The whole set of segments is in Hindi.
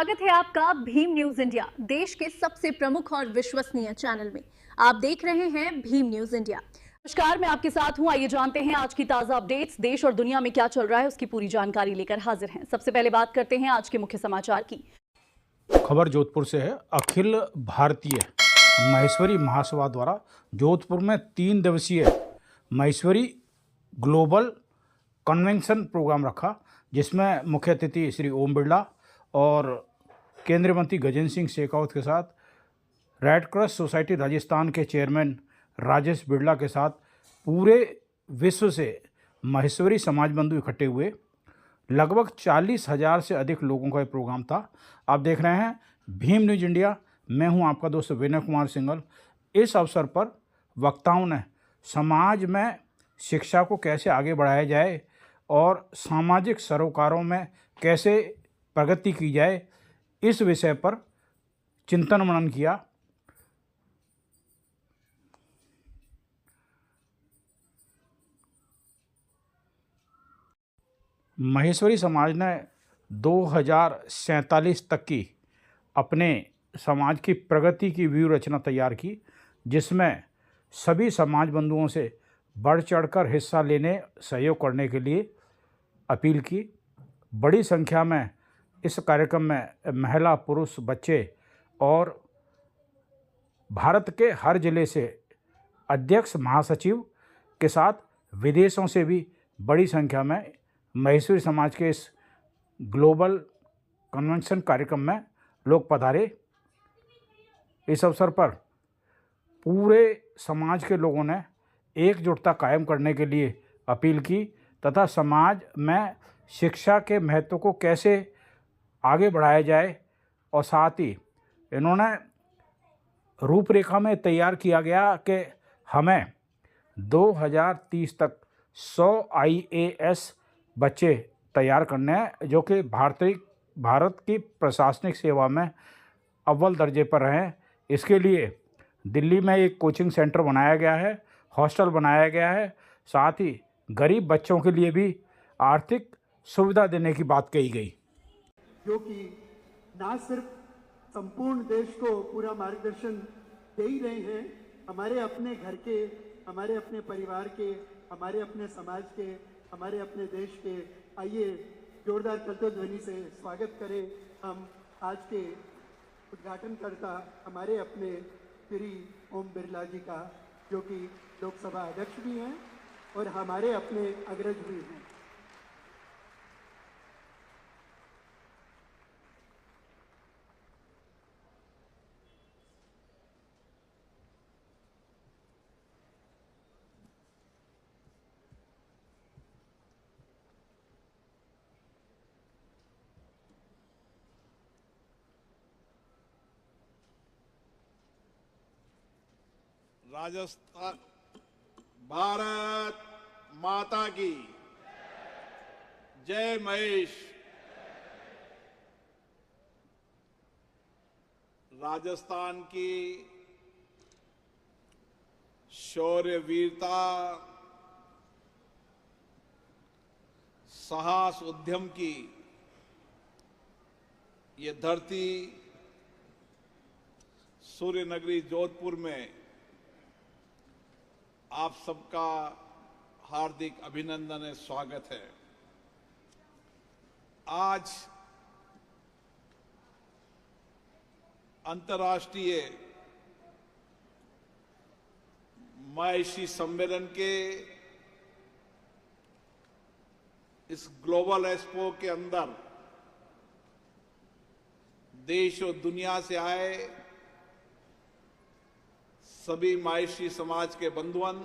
स्वागत है आपका भीम न्यूज इंडिया, देश के सबसे प्रमुख और विश्वसनीय चैनल में। आप देख रहे हैं भीम न्यूज इंडिया। नमस्कार, मैं आपके साथ हूं। आइए जानते हैं आज की ताजा अपडेट्स। देश और दुनिया में क्या चल रहा है उसकी पूरी जानकारी लेकर हाजिर हैं। सबसे पहले बात करते हैं आज के मुख्य समाचार की। खबर जोधपुर से है। अखिल भारतीय महेश्वरी महासभा द्वारा जोधपुर में 3 दिवसीय महेश्वरी ग्लोबल कन्वेंशन प्रोग्राम रखा, जिसमें मुख्य अतिथि श्री ओम बिरला और केंद्रीय मंत्री गजेंद्र सिंह शेखावत के साथ रेड क्रॉस सोसाइटी राजस्थान के चेयरमैन राजेश बिरला के साथ पूरे विश्व से महेश्वरी समाज बंधु इकट्ठे हुए। लगभग 40,000 से अधिक लोगों का ये प्रोग्राम था। आप देख रहे हैं भीम न्यूज इंडिया। मैं हूं आपका दोस्त विनय कुमार सिंघल। इस अवसर पर वक्ताओं ने समाज में शिक्षा को कैसे आगे बढ़ाया जाए और सामाजिक सरोकारों में कैसे प्रगति की जाए, इस विषय पर चिंतन मनन किया। महेश्वरी समाज ने 2047 तक की अपने समाज की प्रगति की व्यूह रचना तैयार की, जिसमें सभी समाज बंधुओं से बढ़ चढ़कर हिस्सा लेने, सहयोग करने के लिए अपील की। बड़ी संख्या में इस कार्यक्रम में महिला, पुरुष, बच्चे और भारत के हर जिले से अध्यक्ष, महासचिव के साथ विदेशों से भी बड़ी संख्या में महेश्वरी समाज के इस ग्लोबल कन्वेंशन कार्यक्रम में लोग पधारे। इस अवसर पर पूरे समाज के लोगों ने एकजुटता कायम करने के लिए अपील की तथा समाज में शिक्षा के महत्व को कैसे आगे बढ़ाया जाए, और साथ ही इन्होंने रूपरेखा में तैयार किया गया कि हमें 2030 तक 100 IAS बच्चे तैयार करने हैं, जो कि भारत की प्रशासनिक सेवा में अव्वल दर्जे पर रहें। इसके लिए दिल्ली में एक कोचिंग सेंटर बनाया गया है, हॉस्टल बनाया गया है, साथ ही गरीब बच्चों के लिए भी आर्थिक सुविधा देने की बात कही गई, जो कि ना सिर्फ संपूर्ण देश को पूरा मार्गदर्शन दे ही रहे हैं, हमारे अपने घर के, हमारे अपने परिवार के, हमारे अपने समाज के, हमारे अपने देश के। आइए जोरदार करतध्वनि से स्वागत करें हम आज के उद्घाटनकर्ता हमारे अपने श्री ओम बिरला जी का, जो कि लोकसभा अध्यक्ष भी हैं और हमारे अपने अग्रज भी हैं। राजस्थान, भारत माता की जय। महेश, राजस्थान की शौर्य, वीरता, साहस, उद्यम की ये धरती सूर्य नगरी जोधपुर में आप सबका हार्दिक अभिनंदन है, स्वागत है। आज अंतर्राष्ट्रीय महेश्वरी सम्मेलन के इस ग्लोबल एक्सपो के अंदर देश और दुनिया से आए सभी महेश्वरी समाज के बंधुअन,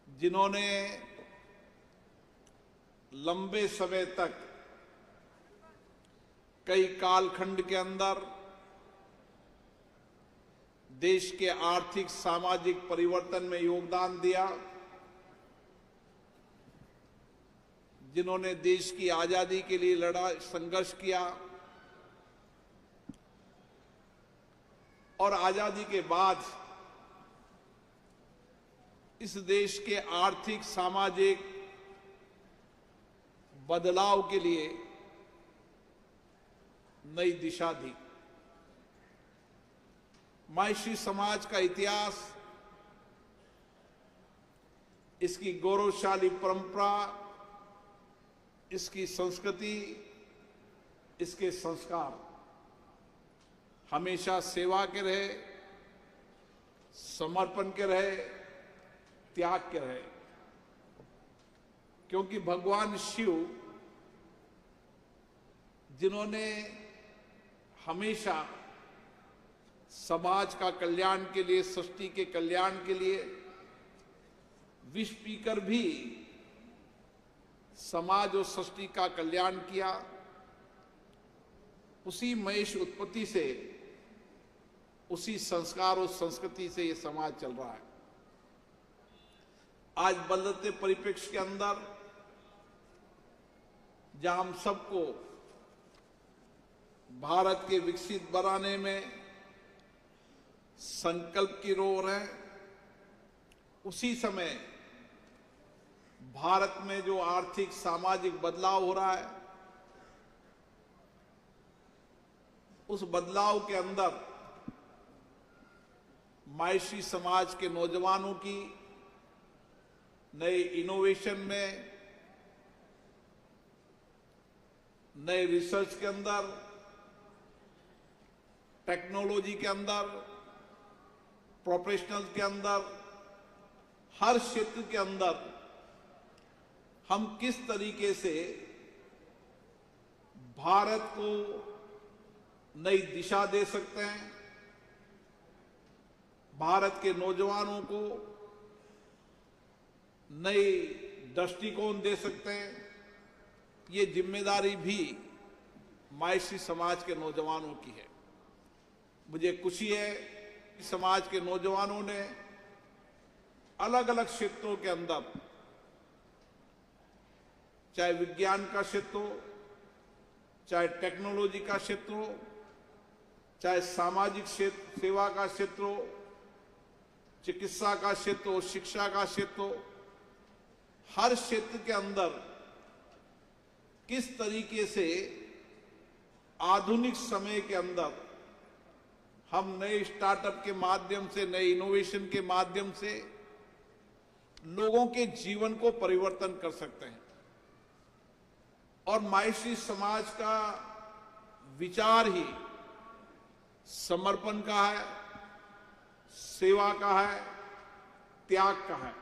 जिन्होंने लंबे समय तक कई कालखंड के अंदर देश के आर्थिक सामाजिक परिवर्तन में योगदान दिया, जिन्होंने देश की आजादी के लिए लड़ा, संघर्ष किया और आजादी के बाद इस देश के आर्थिक, सामाजिक, बदलाव के लिए नई दिशा दी। मायसी समाज का इतिहास, इसकी गौरवशाली परंपरा, इसकी संस्कृति, इसके संस्कार हमेशा सेवा के रहे, समर्पण के रहे, त्याग के रहे। क्योंकि भगवान शिव, जिन्होंने हमेशा समाज का कल्याण के लिए, सृष्टि के कल्याण के लिए विष पीकर भी समाज और सृष्टि का कल्याण किया, उसी महेश उत्पत्ति से, उसी संस्कार और संस्कृति से ये समाज चल रहा है। आज बदलते परिप्रेक्ष्य के अंदर, जहां हम सबको भारत के विकसित बनाने में संकल्प की ओर है, उसी समय भारत में जो आर्थिक सामाजिक बदलाव हो रहा है, उस बदलाव के अंदर मायसी समाज के नौजवानों की नए इनोवेशन में, नए रिसर्च के अंदर, टेक्नोलॉजी के अंदर, प्रोफेशनल के अंदर, हर क्षेत्र के अंदर हम किस तरीके से भारत को नई दिशा दे सकते हैं, भारत के नौजवानों को नई दृष्टिकोण दे सकते हैं, ये जिम्मेदारी भी मायसी समाज के नौजवानों की है। मुझे खुशी है कि समाज के नौजवानों ने अलग अलग क्षेत्रों के अंदर, चाहे विज्ञान का क्षेत्र हो, चाहे टेक्नोलॉजी का क्षेत्र हो, चाहे सामाजिक क्षेत्र, सेवा का क्षेत्र हो, चिकित्सा का क्षेत्र हो, शिक्षा का क्षेत्र हो, हर क्षेत्र के अंदर किस तरीके से आधुनिक समय के अंदर हम नए स्टार्टअप के माध्यम से, नए इनोवेशन के माध्यम से लोगों के जीवन को परिवर्तन कर सकते हैं। और मायसी समाज का विचार ही समर्पण का है, सेवा का है, त्याग का है।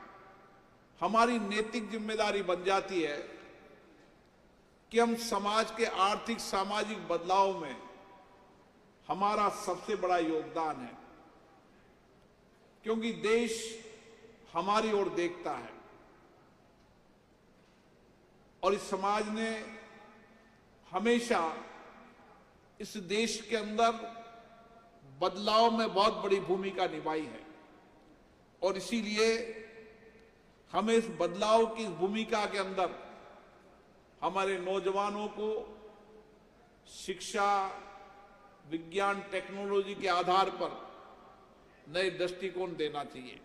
हमारी नैतिक जिम्मेदारी बन जाती है कि हम समाज के आर्थिक सामाजिक बदलाव में हमारा सबसे बड़ा योगदान है, क्योंकि देश हमारी ओर देखता है और इस समाज ने हमेशा इस देश के अंदर बदलाव में बहुत बड़ी भूमिका निभाई है। और इसीलिए हमें इस बदलाव की भूमिका के अंदर हमारे नौजवानों को शिक्षा, विज्ञान, टेक्नोलॉजी के आधार पर नए दृष्टिकोण देना चाहिए।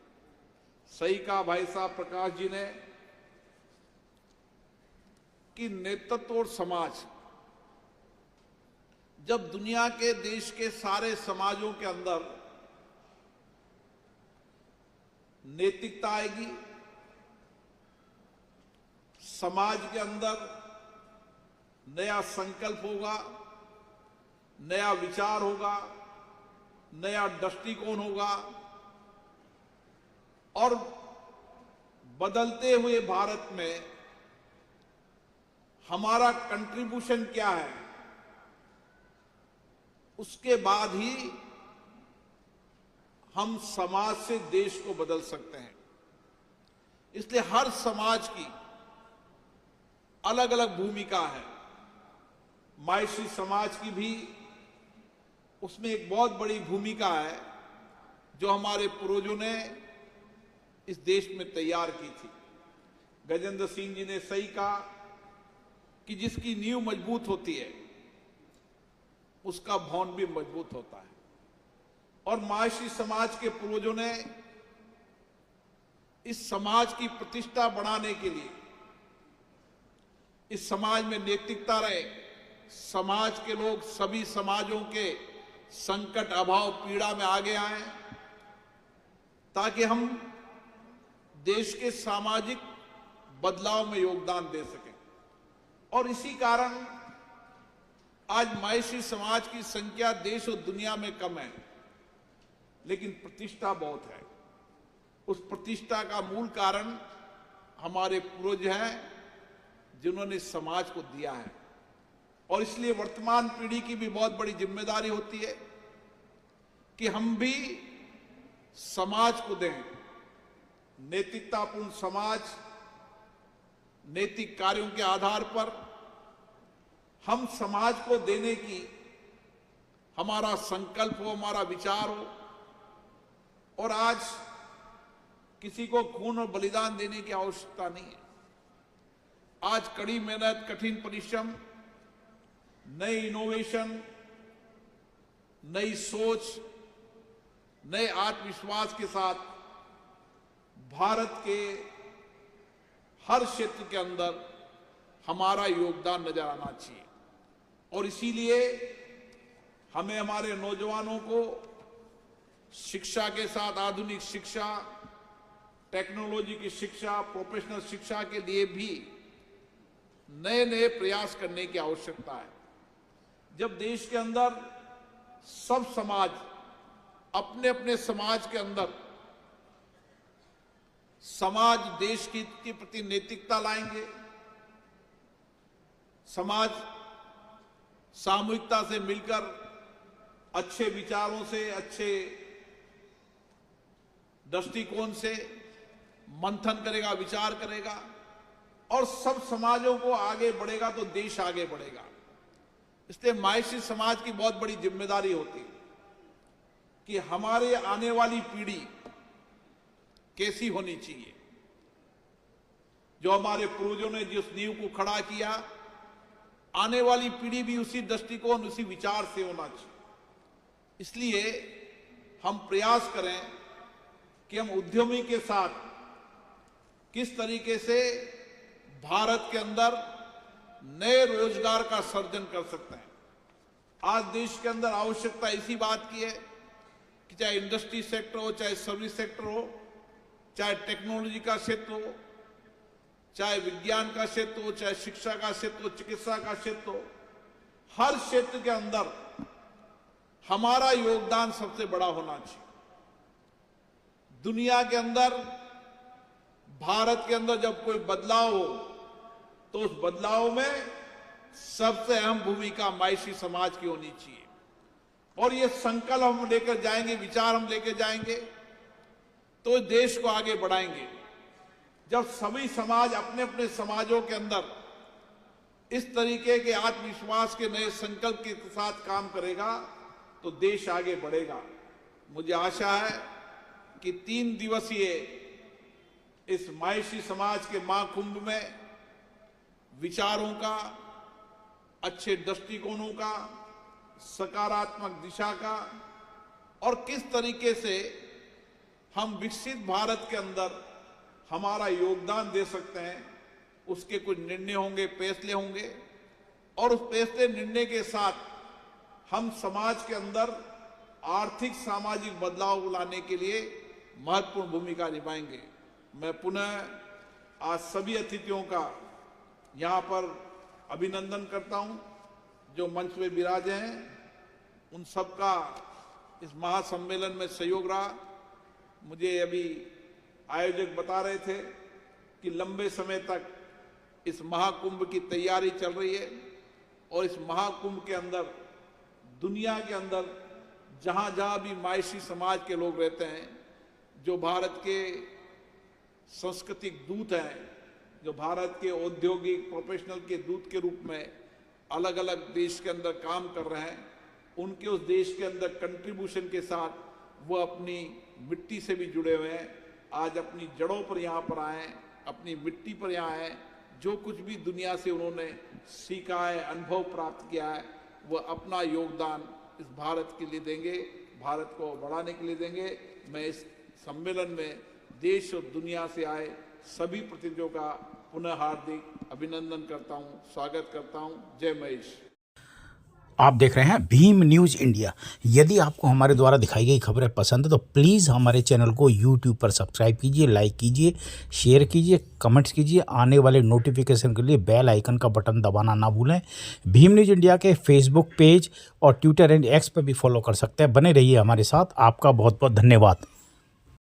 सही कहा भाई साहब प्रकाश जी ने कि नेतृत्व और समाज, जब दुनिया के देश के सारे समाजों के अंदर नैतिकता आएगी, समाज के अंदर नया संकल्प होगा, नया विचार होगा, नया दृष्टिकोण होगा और बदलते हुए भारत में हमारा कंट्रीब्यूशन क्या है, उसके बाद ही हम समाज से देश को बदल सकते हैं। इसलिए हर समाज की अलग अलग भूमिका है। मायसी समाज की भी उसमें एक बहुत बड़ी भूमिका है जो हमारे पूर्वजों ने इस देश में तैयार की थी। गजेंद्र सिंह जी ने सही कहा कि जिसकी नींव मजबूत होती है उसका भवन भी मजबूत होता है। और मायसी समाज के पूर्वजों ने इस समाज की प्रतिष्ठा बढ़ाने के लिए इस समाज में नैतिकता रहे, समाज के लोग सभी समाजों के संकट, अभाव, पीड़ा में आगे आए, ताकि हम देश के सामाजिक बदलाव में योगदान दे सकें। और इसी कारण आज महिषी समाज की संख्या देश और दुनिया में कम है, लेकिन प्रतिष्ठा बहुत है। उस प्रतिष्ठा का मूल कारण हमारे पूर्वज हैं, जिन्होंने समाज को दिया है। और इसलिए वर्तमान पीढ़ी की भी बहुत बड़ी जिम्मेदारी होती है कि हम भी समाज को दें नैतिकतापूर्ण समाज। नैतिक कार्यों के आधार पर हम समाज को देने की हमारा संकल्प हो, हमारा विचार हो। और आज किसी को खून और बलिदान देने की आवश्यकता नहीं है। आज कड़ी मेहनत, कठिन परिश्रम, नई इनोवेशन, नई सोच, नए आत्मविश्वास के साथ भारत के हर क्षेत्र के अंदर हमारा योगदान नजर आना चाहिए। और इसीलिए हमें हमारे नौजवानों को शिक्षा के साथ आधुनिक शिक्षा, टेक्नोलॉजी की शिक्षा, प्रोफेशनल शिक्षा के लिए भी नए नए प्रयास करने की आवश्यकता है। जब देश के अंदर सब समाज अपने अपने समाज के अंदर समाज देश की के प्रति नैतिकता लाएंगे, समाज सामूहिकता से मिलकर अच्छे विचारों से, अच्छे दृष्टिकोण से मंथन करेगा, विचार करेगा और सब समाजों को आगे बढ़ेगा तो देश आगे बढ़ेगा। इसलिए महिषी समाज की बहुत बड़ी जिम्मेदारी होती है कि हमारे आने वाली पीढ़ी कैसी होनी चाहिए। जो हमारे पूर्वजों ने जिस नींव को खड़ा किया, आने वाली पीढ़ी भी उसी दृष्टिकोण, उसी विचार से होना चाहिए। इसलिए हम प्रयास करें कि हम उद्यमी के साथ किस तरीके से भारत के अंदर नए रोजगार का सृजन कर सकते हैं। आज देश के अंदर आवश्यकता इसी बात की है कि चाहे इंडस्ट्री सेक्टर हो, चाहे सर्विस सेक्टर हो, चाहे टेक्नोलॉजी का क्षेत्र हो, चाहे विज्ञान का क्षेत्र हो, चाहे शिक्षा का क्षेत्र हो, चिकित्सा का क्षेत्र हो, हर क्षेत्र के अंदर हमारा योगदान सबसे बड़ा होना चाहिए। दुनिया के अंदर, भारत के अंदर जब कोई बदलाव हो तो उस बदलाव में सबसे अहम भूमिका महिषी समाज की होनी चाहिए। और ये संकल्प हम लेकर जाएंगे, विचार हम लेकर जाएंगे तो देश को आगे बढ़ाएंगे। जब सभी समाज अपने अपने समाजों के अंदर इस तरीके के आत्मविश्वास के नए संकल्प के साथ काम करेगा तो देश आगे बढ़ेगा। मुझे आशा है कि 3 दिवसीय इस महिषी समाज के महाकुंभ में विचारों का, अच्छे दृष्टिकोणों का, सकारात्मक दिशा का और किस तरीके से हम विकसित भारत के अंदर हमारा योगदान दे सकते हैं, उसके कुछ निर्णय होंगे, फैसले होंगे। और उस फैसले, निर्णय के साथ हम समाज के अंदर आर्थिक सामाजिक बदलाव लाने के लिए महत्वपूर्ण भूमिका निभाएंगे। मैं पुनः आज सभी अतिथियों का यहाँ पर अभिनंदन करता हूँ जो मंच पे विराजे हैं। उन सबका इस महासम्मेलन में सहयोग रहा। मुझे अभी आयोजक बता रहे थे कि लंबे समय तक इस महाकुंभ की तैयारी चल रही है और इस महाकुंभ के अंदर, दुनिया के अंदर जहां जहां भी महिषी समाज के लोग रहते हैं, जो भारत के सांस्कृतिक दूत हैं, जो भारत के औद्योगिक प्रोफेशनल के दूत के रूप में अलग अलग देश के अंदर काम कर रहे हैं, उनके उस देश के अंदर कंट्रीब्यूशन के साथ वो अपनी मिट्टी से भी जुड़े हुए हैं। आज अपनी जड़ों पर यहाँ पर आए, अपनी मिट्टी पर यहाँ आए। जो कुछ भी दुनिया से उन्होंने सीखा है, अनुभव प्राप्त किया है, वो अपना योगदान इस भारत के लिए देंगे, भारत को बढ़ाने के लिए देंगे। मैं इस सम्मेलन में देश और दुनिया से आए सभी प्रतिनिधियों का पुनः हार्दिक अभिनंदन करता हूं, स्वागत करता हूं। जय महेश। आप देख रहे हैं भीम न्यूज़ इंडिया। यदि आपको हमारे द्वारा दिखाई गई खबरें पसंद है तो प्लीज़ हमारे चैनल को यूट्यूब पर सब्सक्राइब कीजिए, लाइक कीजिए, शेयर कीजिए, कमेंट्स कीजिए। आने वाले नोटिफिकेशन के लिए बेल आइकन का बटन दबाना ना भूलें। भीम न्यूज़ इंडिया के फेसबुक पेज और ट्विटर एंड एक्स पर भी फॉलो कर सकते हैं। बने रहिए हमारे साथ। आपका बहुत बहुत धन्यवाद।